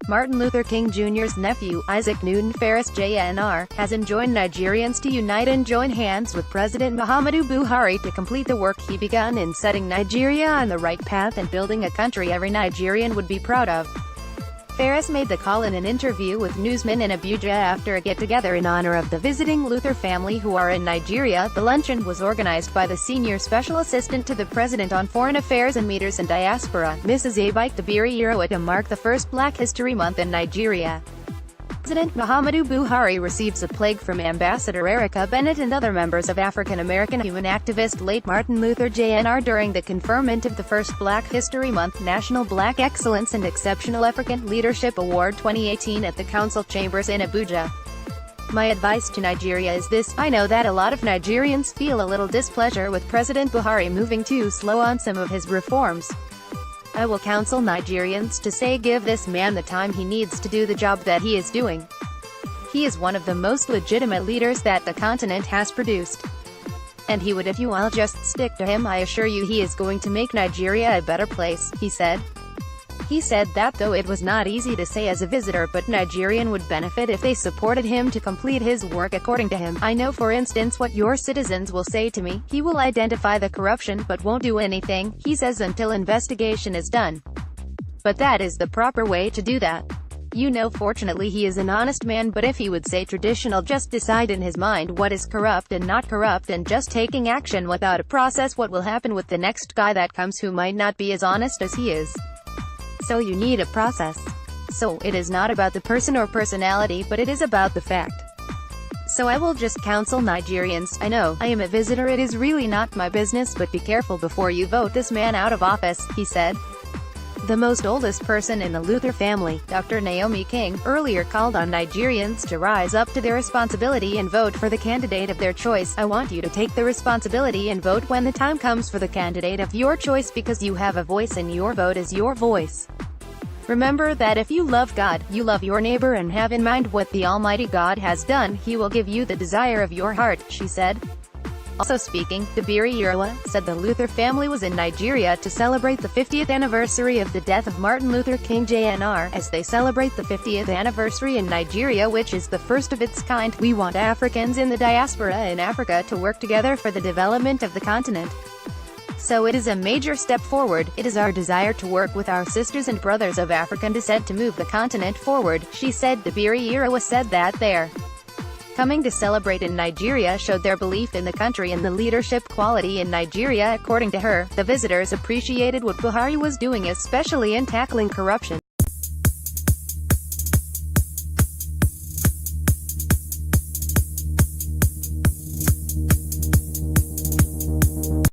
Martin Luther King Jr.'s nephew, Isaac Newton-Farris Jr., has enjoined Nigerians to unite and join hands with President Muhammadu Buhari to complete the work he begun in setting Nigeria on the right path and building a country every Nigerian would be proud of. Farris made the call in an interview with newsmen in Abuja after a get-together in honor of the visiting Luther family who are in Nigeria. The luncheon was organized by the Senior Special Assistant to the President on Foreign Affairs and Meters and Diaspora, Mrs. Abike Dabiri to mark the first Black History Month in Nigeria. President Muhammadu Buhari receives a plague from Ambassador Erica Bennett and other members of African-American human activist late Martin Luther Jr. during the conferment of the first Black History Month National Black Excellence and Exceptional African Leadership Award 2018 at the Council Chambers in Abuja. My advice to Nigeria is this: I know that a lot of Nigerians feel a little displeasure with President Buhari moving too slow on some of his reforms. I will counsel Nigerians to say give this man the time he needs to do the job that he is doing. He is one of the most legitimate leaders that the continent has produced. And he would if you all just stick to him. I assure you he is going to make Nigeria a better place, he said. He said that though it was not easy to say as a visitor, but Nigerian would benefit if they supported him to complete his work. According to him, I know for instance what your citizens will say to me. He will identify the corruption but won't do anything, he says, until investigation is done. But that is the proper way to do that. You know, fortunately he is an honest man, but if he would say traditional, just decide in his mind what is corrupt and not corrupt and just taking action without a process, what will happen with the next guy that comes who might not be as honest as he is? So you need a process. So it is not about the person or personality, but it is about the fact. So I will just counsel Nigerians. I know, I am a visitor, it is really not my business, but be careful before you vote this man out of office, he said. The most oldest person in the Luther family, Dr. Naomi King, earlier called on Nigerians to rise up to their responsibility and vote for the candidate of their choice. I want you to take the responsibility and vote when the time comes for the candidate of your choice, because you have a voice and your vote is your voice. Remember that if you love God, you love your neighbor, and have in mind what the Almighty God has done, He will give you the desire of your heart, she said. Also speaking, Dabiri said the Luther family was in Nigeria to celebrate the 50th anniversary of the death of Martin Luther King Jr. As they celebrate the 50th anniversary in Nigeria, which is the first of its kind, we want Africans in the diaspora in Africa to work together for the development of the continent. So it is a major step forward. It is our desire to work with our sisters and brothers of African descent to move the continent forward, she said. Dabiri said that their coming to celebrate in Nigeria showed their belief in the country and the leadership quality in Nigeria. According to her, the visitors appreciated what Buhari was doing, especially in tackling corruption.